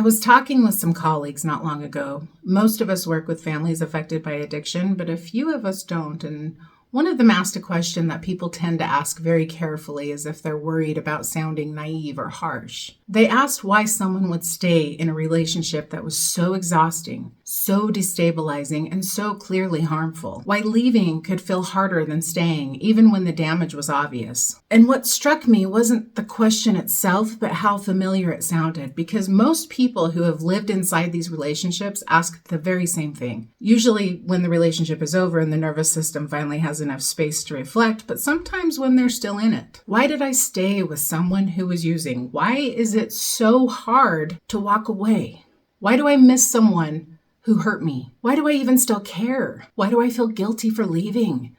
was talking with some colleagues not long ago. Most of us work with families affected by addiction, but a few of us don't. And one of them asked a question that people tend to ask very carefully as if they're worried about sounding naive or harsh. They asked why someone would stay in a relationship that was so exhausting, so destabilizing, and so clearly harmful. Why leaving could feel harder than staying, even when the damage was obvious. And what struck me wasn't the question itself, but how familiar it sounded, because most people who have lived inside these relationships ask the very same thing. Usually when the relationship is over and the nervous system finally has enough space to reflect, but sometimes when they're still in it. Why did I stay with someone who was using? Why is it so hard to walk away? Why do I miss someone who hurt me? Why do I even still care? Why do I feel guilty for leaving?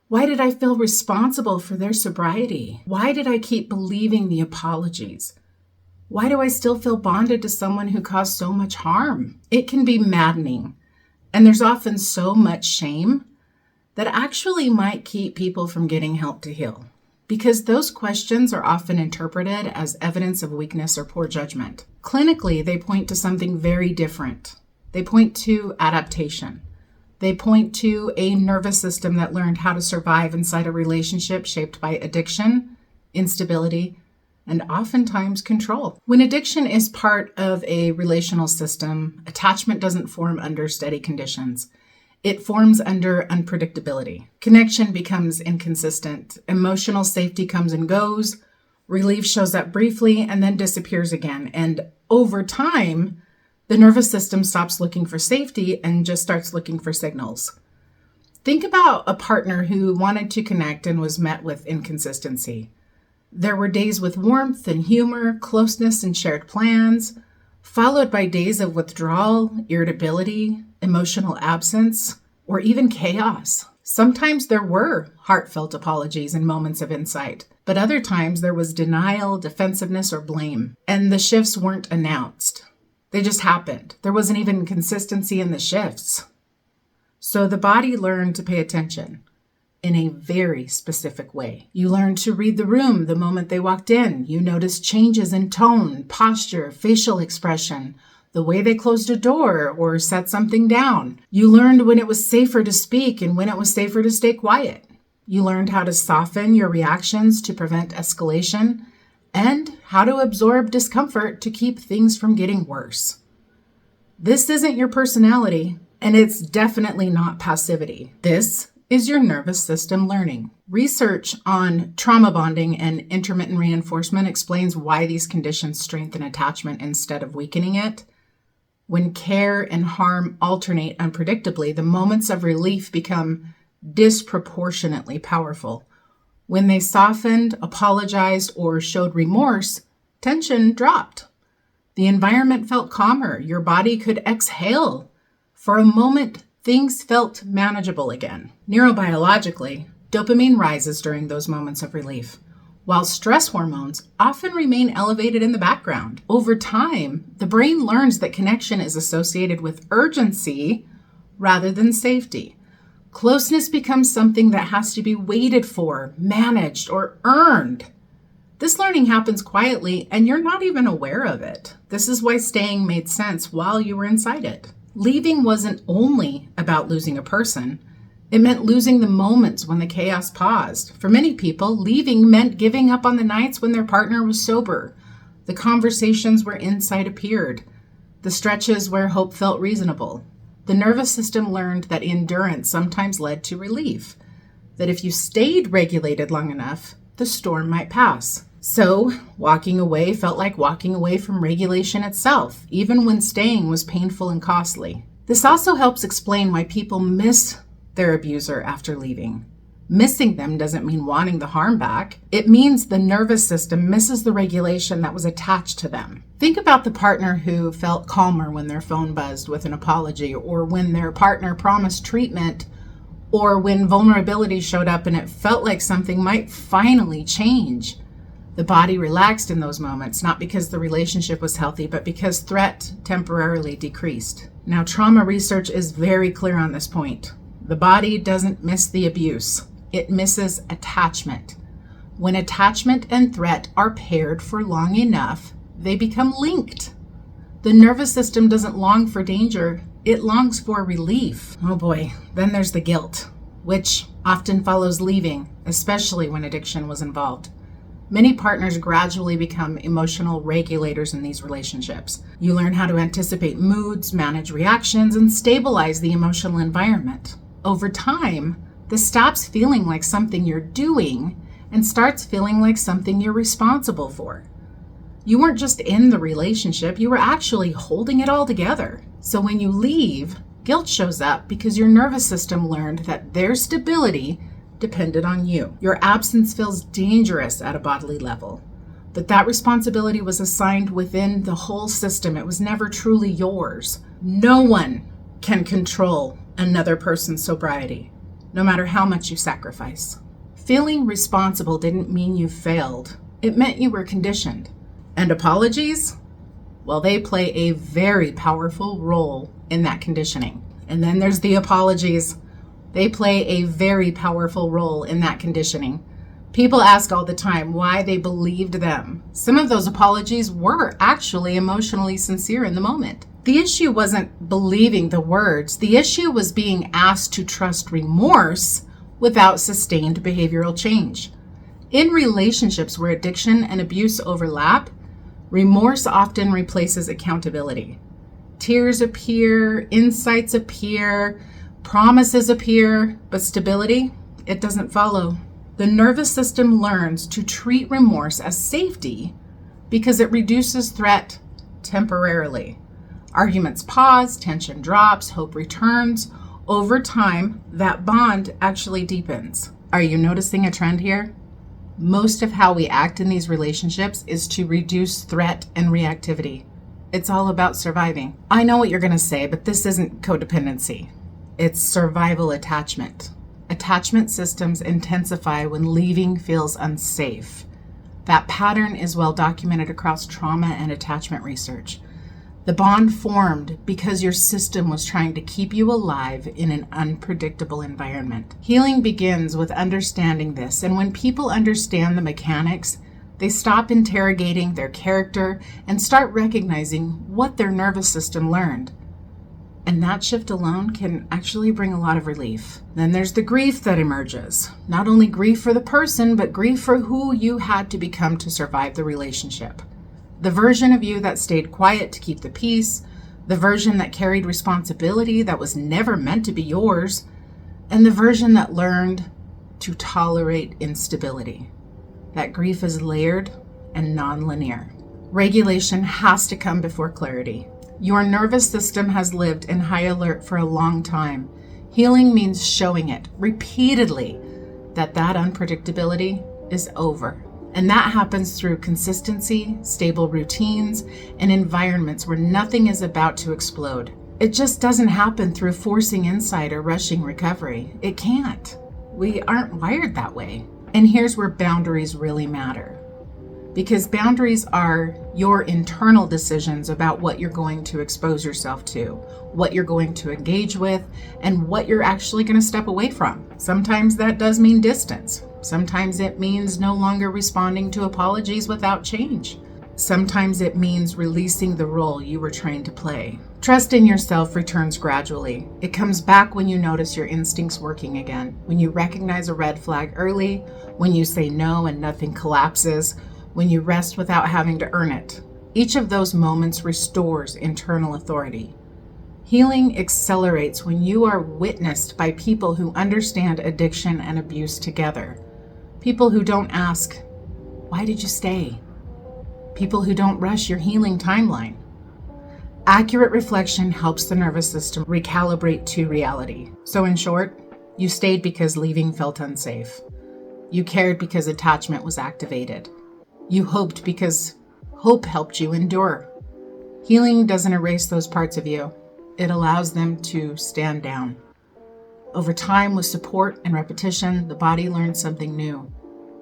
Why did I feel responsible for their sobriety? Why did I keep believing the apologies? Why do I still feel bonded to someone who caused so much harm? It can be maddening, and there's often so much shame that actually might keep people from getting help to heal, because those questions are often interpreted as evidence of weakness or poor judgment. Clinically, they point to something very different. They point to adaptation. They point to a nervous system that learned how to survive inside a relationship shaped by addiction, instability, and oftentimes control. When addiction is part of a relational system, attachment doesn't form under steady conditions. It forms under unpredictability. Connection becomes inconsistent. Emotional safety comes and goes. Relief shows up briefly and then disappears again. And over time, the nervous system stops looking for safety and just starts looking for signals. Think about a partner who wanted to connect and was met with inconsistency. There were days with warmth and humor, closeness and shared plans, followed by days of withdrawal, irritability, emotional absence, or even chaos. Sometimes there were heartfelt apologies and moments of insight, but other times there was denial, defensiveness, or blame, and the shifts weren't announced. They just happened. There wasn't even consistency in the shifts. So the body learned to pay attention in a very specific way. You learned to read the room the moment they walked in. You noticed changes in tone, posture, facial expression, the way they closed a door or set something down. You learned when it was safer to speak and when it was safer to stay quiet. You learned how to soften your reactions to prevent escalation and how to absorb discomfort to keep things from getting worse. This isn't your personality, and it's definitely not passivity. This is your nervous system learning. Research on trauma bonding and intermittent reinforcement explains why these conditions strengthen attachment instead of weakening it. When care and harm alternate unpredictably, the moments of relief become disproportionately powerful. When they softened, apologized, or showed remorse, tension dropped. The environment felt calmer. Your body could exhale. For a moment, things felt manageable again. Neurobiologically, dopamine rises during those moments of relief, while stress hormones often remain elevated in the background. Over time, the brain learns that connection is associated with urgency rather than safety. Closeness becomes something that has to be waited for, managed, or earned. This learning happens quietly, and you're not even aware of it. This is why staying made sense while you were inside it. Leaving wasn't only about losing a person. It meant losing the moments when the chaos paused. For many people, leaving meant giving up on the nights when their partner was sober, the conversations where insight appeared, the stretches where hope felt reasonable. The nervous system learned that endurance sometimes led to relief, that if you stayed regulated long enough, the storm might pass. So, walking away felt like walking away from regulation itself, even when staying was painful and costly. This also helps explain why people miss their abuser after leaving. Missing them doesn't mean wanting the harm back. It means the nervous system misses the regulation that was attached to them. Think about the partner who felt calmer when their phone buzzed with an apology, or when their partner promised treatment, or when vulnerability showed up and it felt like something might finally change. The body relaxed in those moments, not because the relationship was healthy, but because threat temporarily decreased. Now, trauma research is very clear on this point. The body doesn't miss the abuse. It misses attachment. When attachment and threat are paired for long enough, they become linked. The nervous system doesn't long for danger, it longs for relief. Oh boy, then there's the guilt, which often follows leaving, especially when addiction was involved. Many partners gradually become emotional regulators in these relationships. You learn how to anticipate moods, manage reactions, and stabilize the emotional environment. Over time, this stops feeling like something you're doing and starts feeling like something you're responsible for. You weren't just in the relationship, you were actually holding it all together. So when you leave, guilt shows up because your nervous system learned that their stability depended on you. Your absence feels dangerous at a bodily level, but that responsibility was assigned within the whole system. It was never truly yours. No one can control another person's sobriety, no matter how much you sacrifice. Feeling responsible didn't mean you failed. It meant you were conditioned. And apologies? Well, they play a very powerful role in that conditioning. And then there's the apologies. They play a very powerful role in that conditioning. People ask all the time why they believed them. Some of those apologies were actually emotionally sincere in the moment. The issue wasn't believing the words. The issue was being asked to trust remorse without sustained behavioral change. In relationships where addiction and abuse overlap, remorse often replaces accountability. Tears appear, insights appear, promises appear, but stability, it doesn't follow. The nervous system learns to treat remorse as safety because it reduces threat temporarily. Arguments pause, tension drops, hope returns. Over time, that bond actually deepens. Are you noticing a trend here? Most of how we act in these relationships is to reduce threat and reactivity. It's all about surviving. I know what you're going to say, but this isn't codependency. It's survival attachment. Attachment systems intensify when leaving feels unsafe. That pattern is well documented across trauma and attachment research. The bond formed because your system was trying to keep you alive in an unpredictable environment. Healing begins with understanding this, and when people understand the mechanics, they stop interrogating their character and start recognizing what their nervous system learned. And that shift alone can actually bring a lot of relief. Then there's the grief that emerges. Not only grief for the person, but grief for who you had to become to survive the relationship. The version of you that stayed quiet to keep the peace, the version that carried responsibility that was never meant to be yours, and the version that learned to tolerate instability. That grief is layered and non-linear. Regulation has to come before clarity. Your nervous system has lived in high alert for a long time. Healing means showing it repeatedly that unpredictability is over. And that happens through consistency, stable routines, and environments where nothing is about to explode. It just doesn't happen through forcing insight or rushing recovery. It can't. We aren't wired that way. And here's where boundaries really matter. Because boundaries are your internal decisions about what you're going to expose yourself to, what you're going to engage with, and what you're actually going to step away from. Sometimes that does mean distance. Sometimes it means no longer responding to apologies without change. Sometimes it means releasing the role you were trained to play. Trust in yourself returns gradually. It comes back when you notice your instincts working again, when you recognize a red flag early, when you say no and nothing collapses, when you rest without having to earn it. Each of those moments restores internal authority. Healing accelerates when you are witnessed by people who understand addiction and abuse together. People who don't ask, "Why did you stay?" People who don't rush your healing timeline. Accurate reflection helps the nervous system recalibrate to reality. So in short, you stayed because leaving felt unsafe. You cared because attachment was activated. You hoped because hope helped you endure. Healing doesn't erase those parts of you. It allows them to stand down. Over time, with support and repetition, the body learns something new.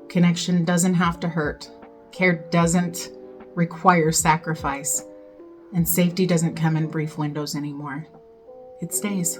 Connection doesn't have to hurt. Care doesn't require sacrifice. And safety doesn't come in brief windows anymore. It stays.